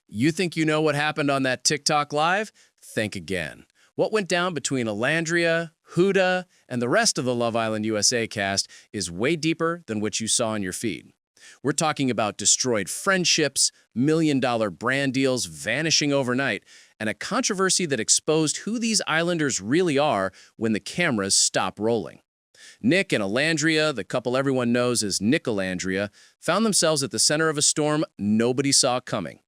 You think you know what happened on that TikTok live? Think again. What went down between Olandria, Huda, and the rest of the Love Island USA cast is way deeper than what you saw on your feed. We're talking about destroyed friendships, million-dollar brand deals vanishing overnight, and a controversy that exposed who these islanders really are when the cameras stop rolling. Nick and Olandria, the couple everyone knows as Nicolandria, found themselves at the center of a storm nobody saw coming.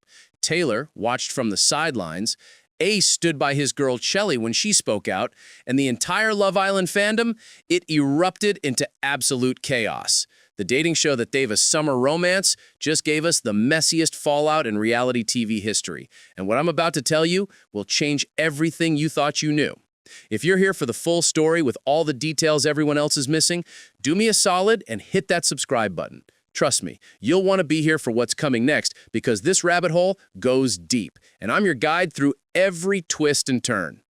Taylor watched from the sidelines, Ace stood by his girl Chelley when she spoke out, and the entire Love Island fandom, it erupted into absolute chaos. The dating show that gave us summer romance just gave us the messiest fallout in reality TV history. And what I'm about to tell you will change everything you thought you knew. If you're here for the full story with all the details everyone else is missing, do me a solid and hit that subscribe button. Trust me, you'll want to be here for what's coming next because this rabbit hole goes deep, and I'm your guide through every twist and turn.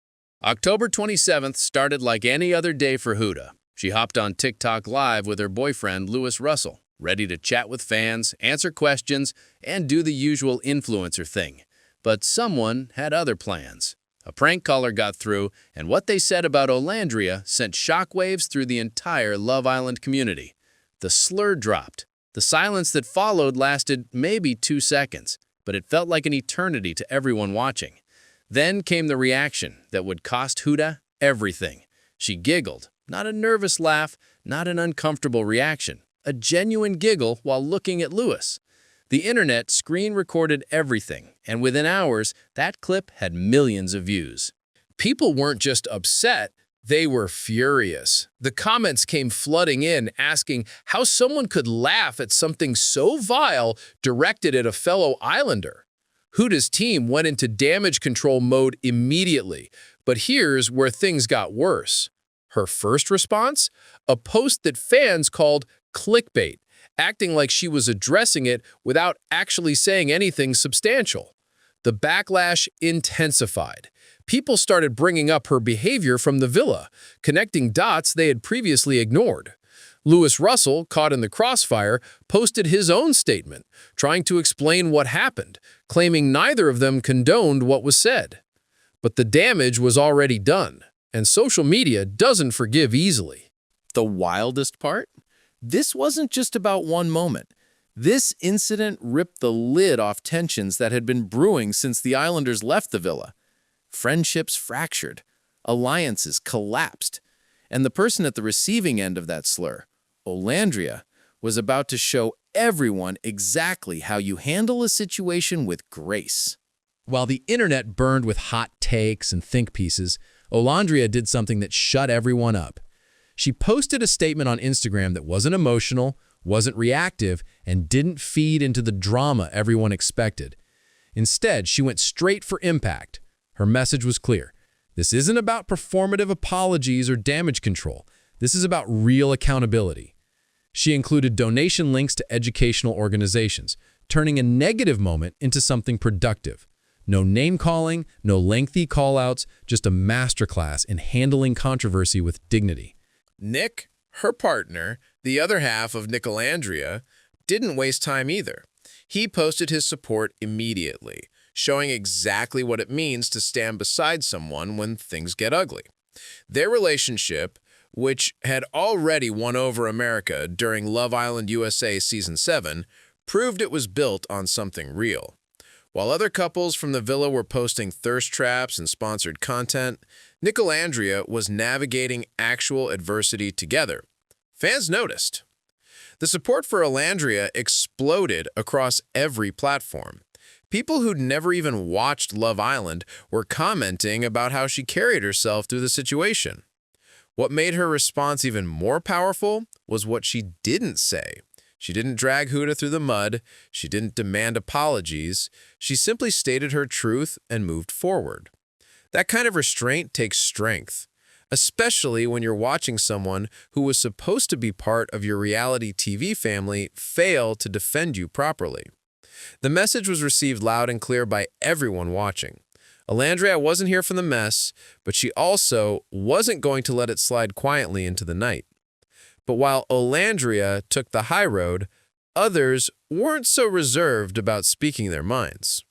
October 27th started like any other day for Huda. She hopped on TikTok Live with her boyfriend, Louis Russell, ready to chat with fans, answer questions, and do the usual influencer thing. But someone had other plans. A prank caller got through, and what they said about Olandria sent shockwaves through the entire Love Island community. The slur dropped. The silence that followed lasted maybe 2 seconds, but it felt like an eternity to everyone watching. Then came the reaction that would cost Huda everything. She giggled, not a nervous laugh, not an uncomfortable reaction, a genuine giggle while looking at Louis. The internet screen-recorded everything, and within hours, that clip had millions of views. People weren't just upset, they were furious. The comments came flooding in, asking how someone could laugh at something so vile directed at a fellow islander. Huda's team went into damage control mode immediately, but here's where things got worse. Her first response? A post that fans called clickbait, acting like she was addressing it without actually saying anything substantial. The backlash intensified. People started bringing up her behavior from the villa, connecting dots they had previously ignored. Louis Russell, caught in the crossfire, posted his own statement, trying to explain what happened, claiming neither of them condoned what was said. But the damage was already done, and social media doesn't forgive easily. The wildest part? This wasn't just about one moment. This incident ripped the lid off tensions that had been brewing since the islanders left the villa. Friendships fractured, alliances collapsed, and the person at the receiving end of that slur, Olandria, was about to show everyone exactly how you handle a situation with grace. While the internet burned with hot takes and think pieces, Olandria did something that shut everyone up. She posted a statement on Instagram that wasn't emotional, wasn't reactive, and didn't feed into the drama everyone expected. Instead, she went straight for impact. Her message was clear. This isn't about performative apologies or damage control. This is about real accountability. She included donation links to educational organizations, turning a negative moment into something productive. No name-calling, no lengthy call-outs, just a masterclass in handling controversy with dignity. Nick, her partner, the other half of Nicolandria, didn't waste time either. He posted his support immediately, showing exactly what it means to stand beside someone when things get ugly. Their relationship, which had already won over America during Love Island USA Season 7, proved it was built on something real. While other couples from the villa were posting thirst traps and sponsored content, Nicolandria was navigating actual adversity together. Fans noticed. The support for Olandria exploded across every platform. People who'd never even watched Love Island were commenting about how she carried herself through the situation. What made her response even more powerful was what she didn't say. She didn't drag Huda through the mud. She didn't demand apologies. She simply stated her truth and moved forward. That kind of restraint takes strength, especially when you're watching someone who was supposed to be part of your reality TV family fail to defend you properly. The message was received loud and clear by everyone watching. Olandria wasn't here for the mess, but she also wasn't going to let it slide quietly into the night. But while Olandria took the high road, others weren't so reserved about speaking their minds.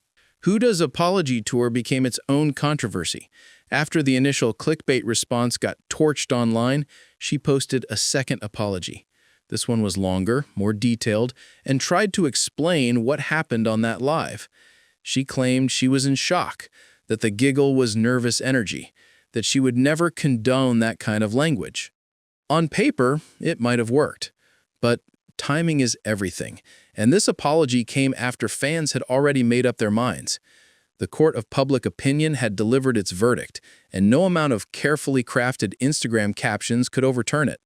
Huda's apology tour became its own controversy. After the initial clickbait response got torched online, she posted a second apology. This one was longer, more detailed, and tried to explain what happened on that live. She claimed she was in shock, that the giggle was nervous energy, that she would never condone that kind of language. On paper, it might have worked, but timing is everything, and this apology came after fans had already made up their minds. The court of public opinion had delivered its verdict, and no amount of carefully crafted Instagram captions could overturn it.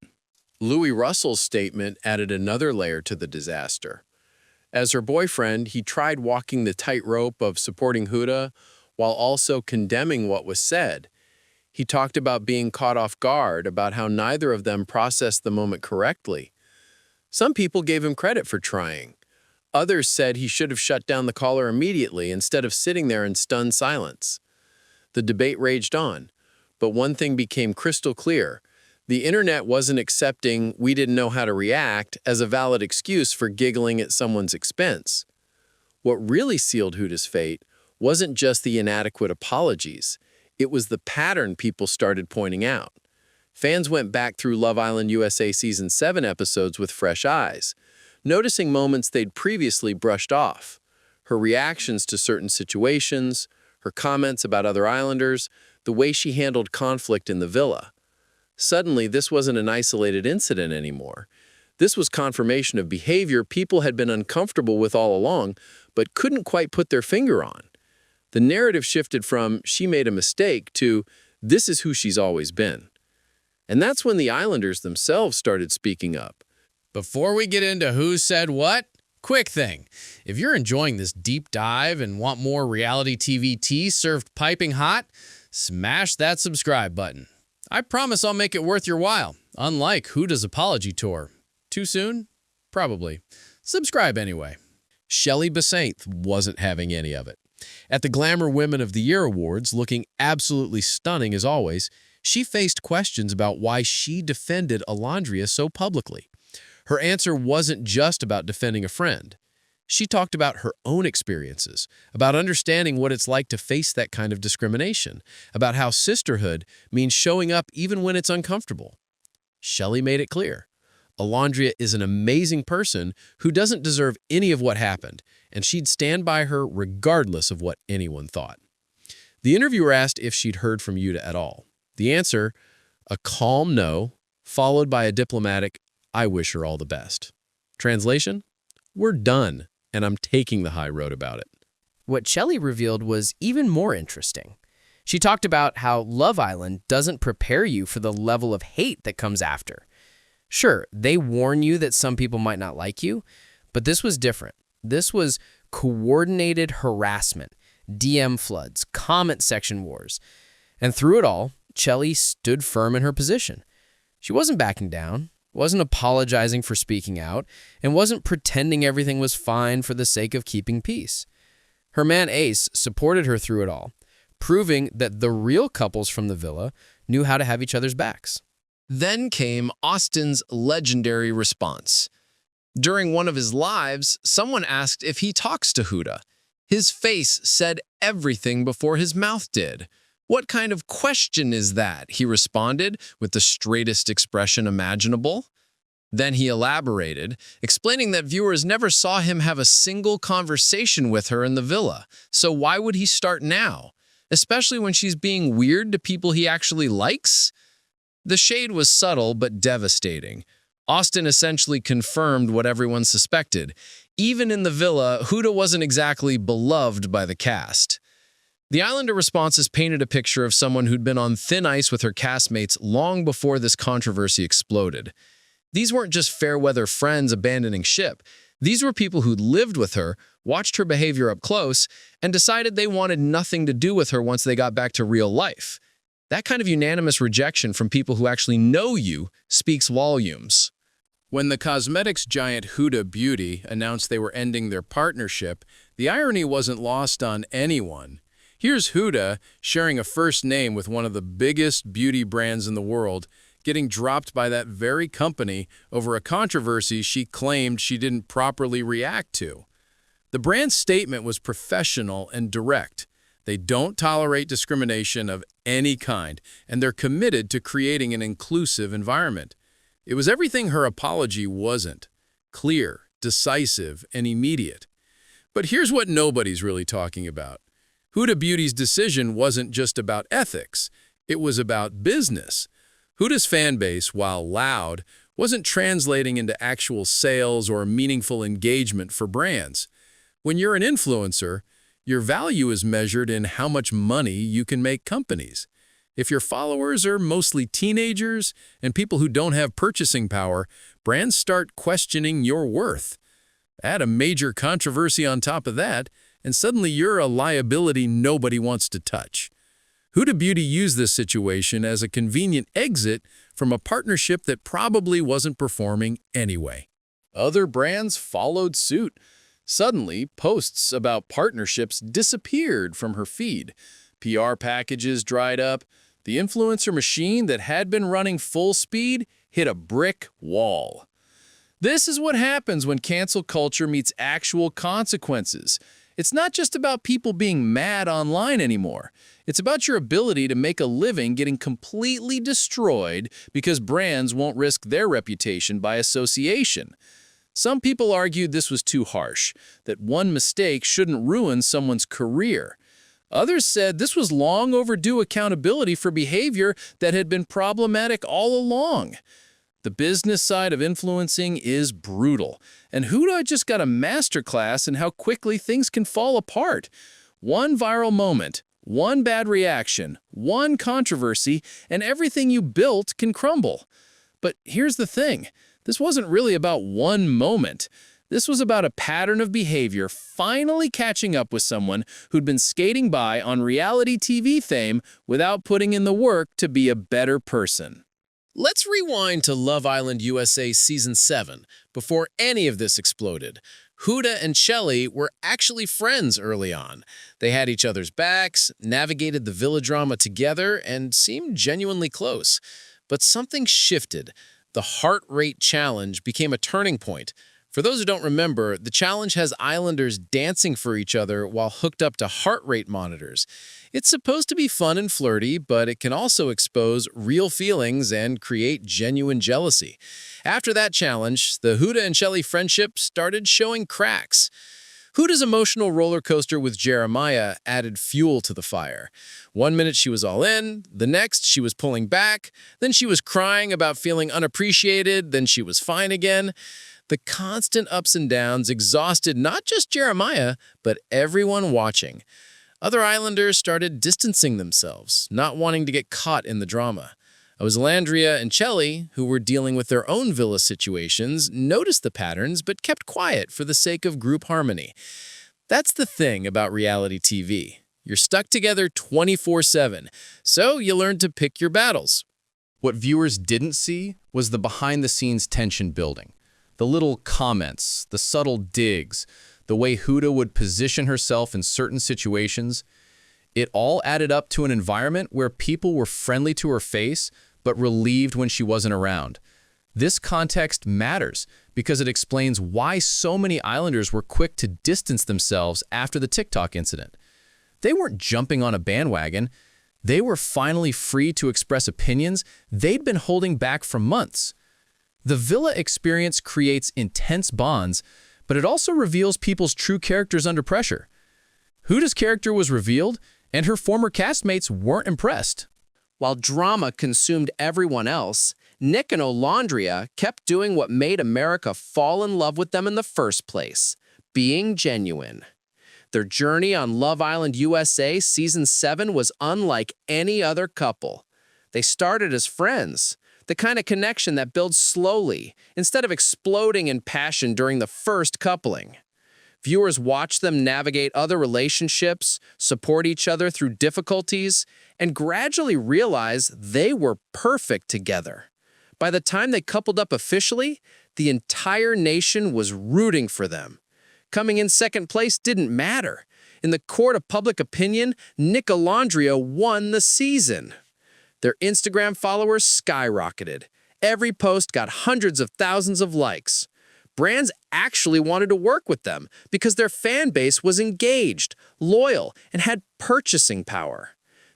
Louis Russell's statement added another layer to the disaster. As her boyfriend, he tried walking the tightrope of supporting Huda while also condemning what was said. He talked about being caught off guard, about how neither of them processed the moment correctly. Some people gave him credit for trying. Others said he should have shut down the caller immediately instead of sitting there in stunned silence. The debate raged on, but one thing became crystal clear. The internet wasn't accepting "we didn't know how to react" as a valid excuse for giggling at someone's expense. What really sealed Huda's fate wasn't just the inadequate apologies. It was the pattern people started pointing out. Fans went back through Love Island USA Season 7 episodes with fresh eyes, noticing moments they'd previously brushed off. Her reactions to certain situations, her comments about other islanders, the way she handled conflict in the villa. Suddenly, this wasn't an isolated incident anymore. This was confirmation of behavior people had been uncomfortable with all along, but couldn't quite put their finger on. The narrative shifted from "she made a mistake" to "this is who she's always been." And that's when the Islanders themselves started speaking up. Before we get into who said what, quick thing. If you're enjoying this deep dive and want more reality TV tea served piping hot, smash that subscribe button. I promise I'll make it worth your while, unlike Huda's apology tour. Too soon? Probably. Subscribe anyway. Chelley wasn't having any of it. At the Glamour Women of the Year Awards, looking absolutely stunning as always, she faced questions about why she defended Olandria so publicly. Her answer wasn't just about defending a friend. She talked about her own experiences, about understanding what it's like to face that kind of discrimination, about how sisterhood means showing up even when it's uncomfortable. Chelley made it clear. Olandria is an amazing person who doesn't deserve any of what happened, and she'd stand by her regardless of what anyone thought. The interviewer asked if she'd heard from Huda at all. The answer, a calm no, followed by a diplomatic, "I wish her all the best." Translation, "We're done, and I'm taking the high road about it." What Chelley revealed was even more interesting. She talked about how Love Island doesn't prepare you for the level of hate that comes after. Sure, they warn you that some people might not like you, but this was different. This was coordinated harassment, DM floods, comment section wars. And through it all, Chelley stood firm in her position. She wasn't backing down, wasn't apologizing for speaking out, and wasn't pretending everything was fine for the sake of keeping peace. Her man Ace supported her through it all, proving that the real couples from the villa knew how to have each other's backs. Then came Austin's legendary response. During one of his lives, someone asked if he talks to Huda. His face said everything before his mouth did. "What kind of question is that?" he responded with the straightest expression imaginable. Then he elaborated, explaining that viewers never saw him have a single conversation with her in the villa, so why would he start now? Especially when she's being weird to people he actually likes? The shade was subtle but devastating. Austin essentially confirmed what everyone suspected. Even in the villa, Huda wasn't exactly beloved by the cast. The Islander responses painted a picture of someone who'd been on thin ice with her castmates long before this controversy exploded. These weren't just fair-weather friends abandoning ship. These were people who'd lived with her, watched her behavior up close, and decided they wanted nothing to do with her once they got back to real life. That kind of unanimous rejection from people who actually know you speaks volumes. When the cosmetics giant Huda Beauty announced they were ending their partnership, the irony wasn't lost on anyone. Here's Huda sharing a first name with one of the biggest beauty brands in the world, getting dropped by that very company over a controversy she claimed she didn't properly react to. The brand's statement was professional and direct. They don't tolerate discrimination of any kind, and they're committed to creating an inclusive environment. It was everything her apology wasn't: clear, decisive, and immediate. But here's what nobody's really talking about. Huda Beauty's decision wasn't just about ethics. It was about business. Huda's fan base, while loud, wasn't translating into actual sales or meaningful engagement for brands. When you're an influencer, your value is measured in how much money you can make companies. If your followers are mostly teenagers and people who don't have purchasing power, brands start questioning your worth. Add a major controversy on top of that, and suddenly you're a liability nobody wants to touch. Huda Beauty used this situation as a convenient exit from a partnership that probably wasn't performing anyway. Other brands followed suit. Suddenly, posts about partnerships disappeared from her feed. PR packages dried up. The influencer machine that had been running full speed hit a brick wall. This is what happens when cancel culture meets actual consequences. It's not just about people being mad online anymore. It's about your ability to make a living getting completely destroyed because brands won't risk their reputation by association. Some people argued this was too harsh, that one mistake shouldn't ruin someone's career. Others said this was long overdue accountability for behavior that had been problematic all along. The business side of influencing is brutal, and Huda just got a masterclass in how quickly things can fall apart. One viral moment, one bad reaction, one controversy, and everything you built can crumble. But here's the thing. This wasn't really about one moment. This was about a pattern of behavior finally catching up with someone who'd been skating by on reality TV fame without putting in the work to be a better person. Let's rewind to Love Island USA Season 7, before any of this exploded. Huda and Chelley were actually friends early on. They had each other's backs, navigated the villa drama together, and seemed genuinely close. But something shifted. The heart rate challenge became a turning point. For those who don't remember, the challenge has islanders dancing for each other while hooked up to heart rate monitors. It's supposed to be fun and flirty, but it can also expose real feelings and create genuine jealousy. After that challenge, the Huda and Chelley friendship started showing cracks. Huda's emotional roller coaster with Jeremiah added fuel to the fire. One minute she was all in, the next she was pulling back, then she was crying about feeling unappreciated, then she was fine again. The constant ups and downs exhausted not just Jeremiah, but everyone watching. Other islanders started distancing themselves, not wanting to get caught in the drama. Olandria and Chelley, who were dealing with their own villa situations, noticed the patterns but kept quiet for the sake of group harmony. That's the thing about reality TV. You're stuck together 24/7, so you learn to pick your battles. What viewers didn't see was the behind-the-scenes tension building. The little comments, the subtle digs, the way Huda would position herself in certain situations, it all added up to an environment where people were friendly to her face, but relieved when she wasn't around. This context matters because it explains why so many islanders were quick to distance themselves after the TikTok incident. They weren't jumping on a bandwagon. They were finally free to express opinions they'd been holding back for months. The villa experience creates intense bonds, but it also reveals people's true characters under pressure. Huda's character was revealed, and her former castmates weren't impressed. While drama consumed everyone else, Nick and Olandria kept doing what made America fall in love with them in the first place, being genuine. Their journey on Love Island USA Season 7 was unlike any other couple. They started as friends, the kind of connection that builds slowly, instead of exploding in passion during the first coupling. Viewers watch them navigate other relationships, support each other through difficulties, and gradually realize they were perfect together. By the time they coupled up officially, the entire nation was rooting for them. Coming in second place didn't matter. In the court of public opinion, Nicolandria won the season. Their Instagram followers skyrocketed. Every post got hundreds of thousands of likes. brands actually wanted to work with them because their fan base was engaged, loyal, and had purchasing power.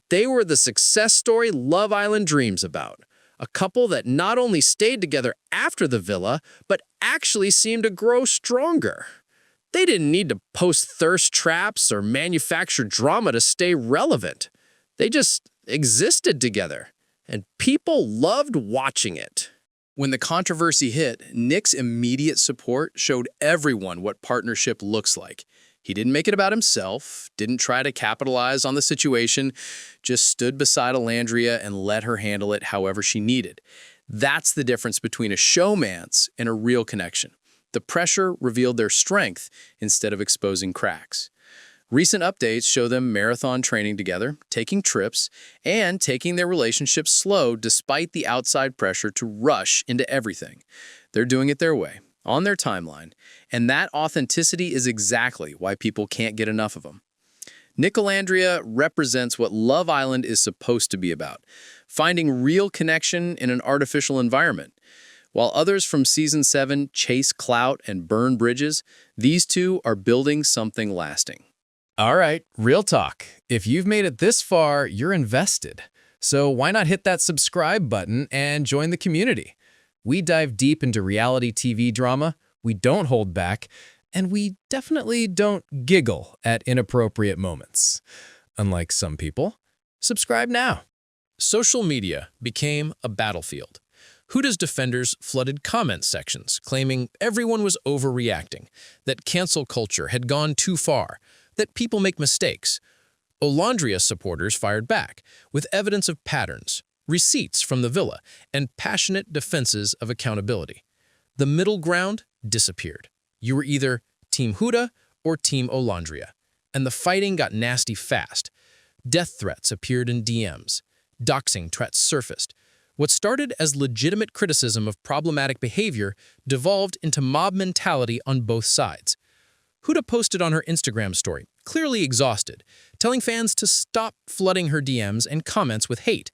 They were the success story Love Island dreams about. A couple that not only stayed together after the villa, but actually seemed to grow stronger. They didn't need to post thirst traps or manufacture drama to stay relevant. They just existed together, and people loved watching it. When the controversy hit, Nick's immediate support showed everyone what partnership looks like. He didn't make it about himself, didn't try to capitalize on the situation, just stood beside Olandria and let her handle it however she needed. That's the difference between a showmance and a real connection. The pressure revealed their strength instead of exposing cracks. Recent updates show them marathon training together, taking trips, and taking their relationship slow despite the outside pressure to rush into everything. They're doing it their way, on their timeline, and that authenticity is exactly why people can't get enough of them. Nicolandria represents what Love Island is supposed to be about, finding real connection in an artificial environment. While others from Season 7 chase clout and burn bridges, these two are building something lasting. All right, real talk. If you've made it this far, you're invested. So why not hit that subscribe button and join the community? We dive deep into reality TV drama, we don't hold back, and we definitely don't giggle at inappropriate moments. Unlike some people. Subscribe now. Social media became a battlefield. Huda's defenders flooded comment sections, claiming everyone was overreacting, that cancel culture had gone too far, that people make mistakes. Olandria supporters fired back, with evidence of patterns, receipts from the villa, and passionate defenses of accountability. The middle ground disappeared. You were either Team Huda or Team Olandria, and the fighting got nasty fast. Death threats appeared in DMs. Doxing threats surfaced. What started as legitimate criticism of problematic behavior devolved into mob mentality on both sides. Huda posted on her Instagram story, clearly exhausted, telling fans to stop flooding her DMs and comments with hate.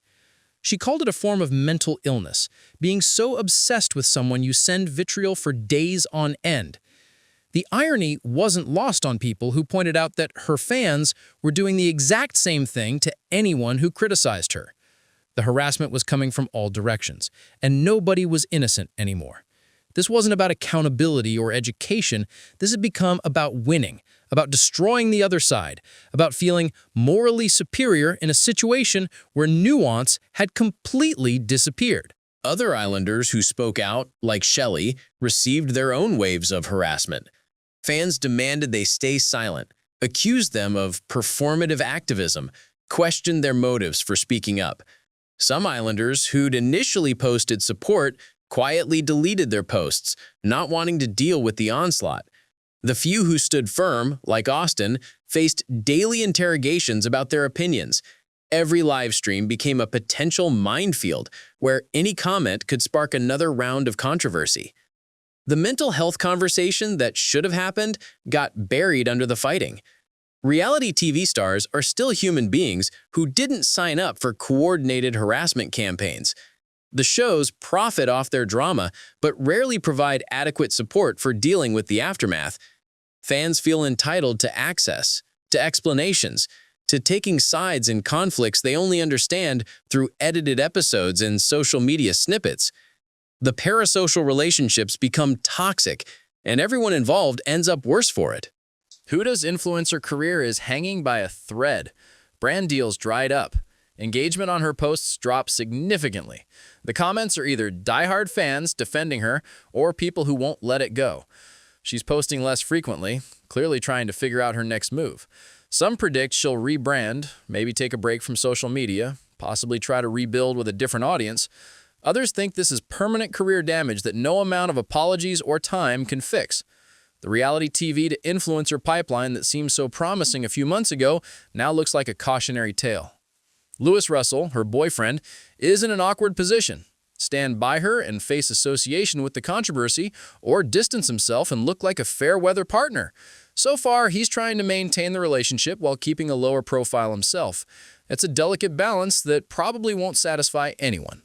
She called it a form of mental illness, being so obsessed with someone you send vitriol for days on end. The irony wasn't lost on people who pointed out that her fans were doing the exact same thing to anyone who criticized her. The harassment was coming from all directions, and nobody was innocent anymore. This wasn't about accountability or education. This had become about winning, about destroying the other side, about feeling morally superior in a situation where nuance had completely disappeared. Other islanders who spoke out, like Chelley, received their own waves of harassment. Fans demanded they stay silent, accused them of performative activism, questioned their motives for speaking up. Some islanders who'd initially posted support quietly deleted their posts, not wanting to deal with the onslaught. The few who stood firm, like Austin, faced daily interrogations about their opinions. Every live stream became a potential minefield where any comment could spark another round of controversy. The mental health conversation that should have happened got buried under the fighting. Reality TV stars are still human beings who didn't sign up for coordinated harassment campaigns. The shows profit off their drama, but rarely provide adequate support for dealing with the aftermath. Fans feel entitled to access, to explanations, to taking sides in conflicts they only understand through edited episodes and social media snippets. The parasocial relationships become toxic, and everyone involved ends up worse for it. Huda's influencer career is hanging by a thread. Brand deals dried up. Engagement on her posts dropped significantly. The comments are either diehard fans defending her or people who won't let it go. She's posting less frequently, clearly trying to figure out her next move. Some predict she'll rebrand, maybe take a break from social media, possibly try to rebuild with a different audience. Others think this is permanent career damage that no amount of apologies or time can fix. The reality TV to influencer pipeline that seemed so promising a few months ago now looks like a cautionary tale. Lewis Russell, her boyfriend, is in an awkward position. Stand by her and face association with the controversy, or distance himself and look like a fair-weather partner. So far, he's trying to maintain the relationship while keeping a lower profile himself. It's a delicate balance that probably won't satisfy anyone.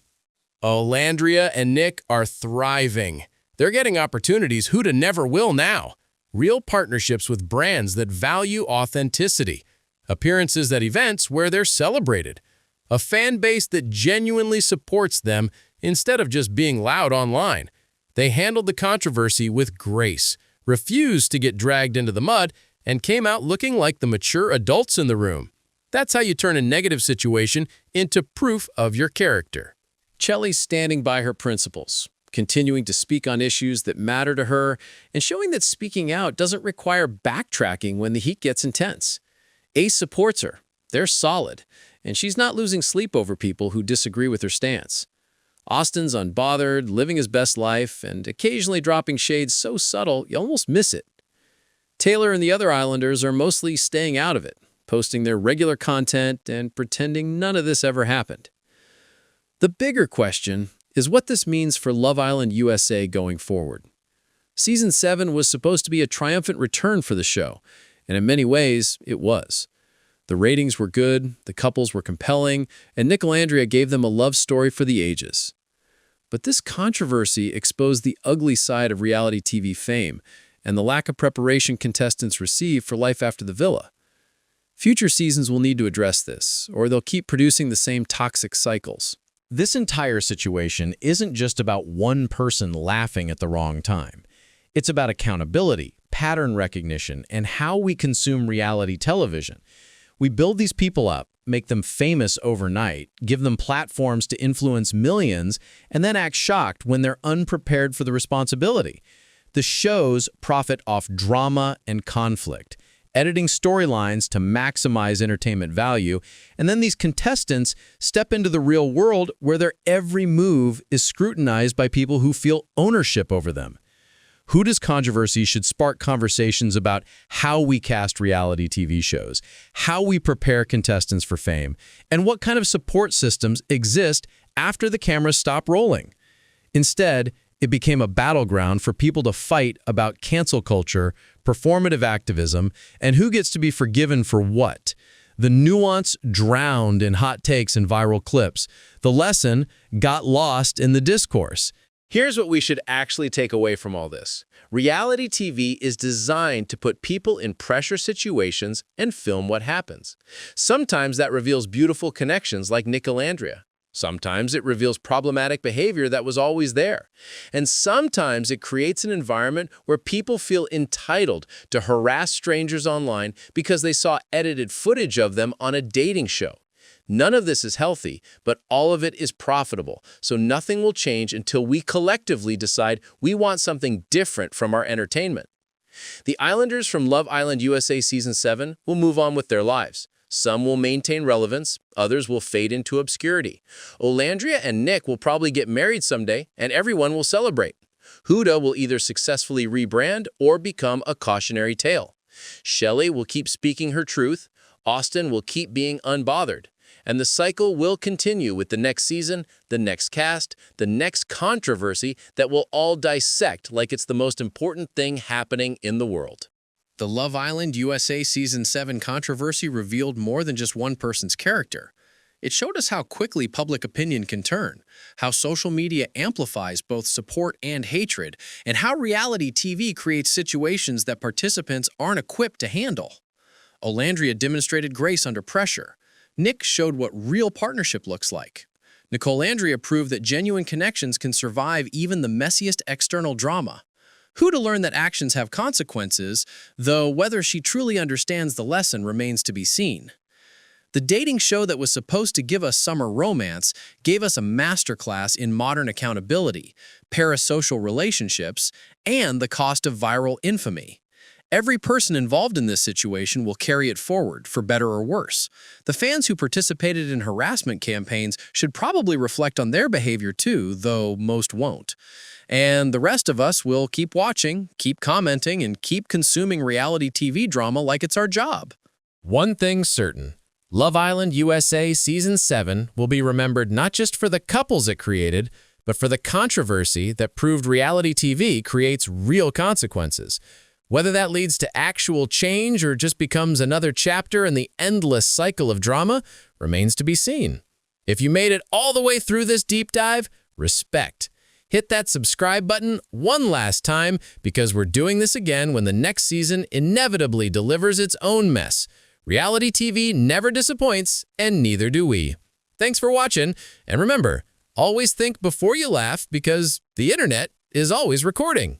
Olandria and Nick are thriving. They're getting opportunities Huda never will now. Real partnerships with brands that value authenticity. Appearances at events where they're celebrated. A fan base that genuinely supports them instead of just being loud online. They handled the controversy with grace, refused to get dragged into the mud, and came out looking like the mature adults in the room. That's how you turn a negative situation into proof of your character. Chelley's standing by her principles, continuing to speak on issues that matter to her, and showing that speaking out doesn't require backtracking when the heat gets intense. Ace supports her. They're solid, and she's not losing sleep over people who disagree with her stance. Austin's unbothered, living his best life, and occasionally dropping shades so subtle you almost miss it. Taylor and the other Islanders are mostly staying out of it, posting their regular content and pretending none of this ever happened. The bigger question is what this means for Love Island USA going forward. Season 7 was supposed to be a triumphant return for the show, and in many ways, it was. The ratings were good, the couples were compelling, and Nicolandria gave them a love story for the ages. But this controversy exposed the ugly side of reality TV fame and the lack of preparation contestants receive for life after the villa. Future seasons will need to address this, or they'll keep producing the same toxic cycles. This entire situation isn't just about one person laughing at the wrong time. It's about accountability, pattern recognition, and how we consume reality television. We build these people up, make them famous overnight, give them platforms to influence millions, and then act shocked when they're unprepared for the responsibility. The shows profit off drama and conflict, editing storylines to maximize entertainment value, and then these contestants step into the real world where their every move is scrutinized by people who feel ownership over them. Huda's controversy should spark conversations about how we cast reality TV shows, how we prepare contestants for fame, and what kind of support systems exist after the cameras stop rolling. Instead, it became a battleground for people to fight about cancel culture, performative activism, and who gets to be forgiven for what. The nuance drowned in hot takes and viral clips. The lesson got lost in the discourse. Here's what we should actually take away from all this. Reality TV is designed to put people in pressure situations and film what happens. Sometimes that reveals beautiful connections like Nicolandria. Sometimes it reveals problematic behavior that was always there. And sometimes it creates an environment where people feel entitled to harass strangers online because they saw edited footage of them on a dating show. None of this is healthy, but all of it is profitable, so nothing will change until we collectively decide we want something different from our entertainment. The Islanders from Love Island USA Season 7 will move on with their lives. Some will maintain relevance, others will fade into obscurity. Olandria and Nick will probably get married someday, and everyone will celebrate. Huda will either successfully rebrand or become a cautionary tale. Chelley will keep speaking her truth. Austin will keep being unbothered. And the cycle will continue with the next season, the next cast, the next controversy that we'll all dissect like it's the most important thing happening in the world. The Love Island USA Season 7 controversy revealed more than just one person's character. It showed us how quickly public opinion can turn, how social media amplifies both support and hatred, and how reality TV creates situations that participants aren't equipped to handle. Olandria demonstrated grace under pressure. Nick showed what real partnership looks like. Nicolandria proved that genuine connections can survive even the messiest external drama. Huda learned that actions have consequences, though whether she truly understands the lesson remains to be seen. The dating show that was supposed to give us summer romance gave us a masterclass in modern accountability, parasocial relationships, and the cost of viral infamy. Every person involved in this situation will carry it forward, for better or worse. The fans who participated in harassment campaigns should probably reflect on their behavior too, though most won't. And the rest of us will keep watching, keep commenting, and keep consuming reality TV drama like it's our job. One thing's certain. Love Island USA Season 7 will be remembered not just for the couples it created, but for the controversy that proved reality TV creates real consequences. Whether that leads to actual change or just becomes another chapter in the endless cycle of drama remains to be seen. If you made it all the way through this deep dive, respect. Hit that subscribe button one last time because we're doing this again when the next season inevitably delivers its own mess. Reality TV never disappoints, and neither do we. Thanks for watching, and remember, always think before you laugh because the internet is always recording.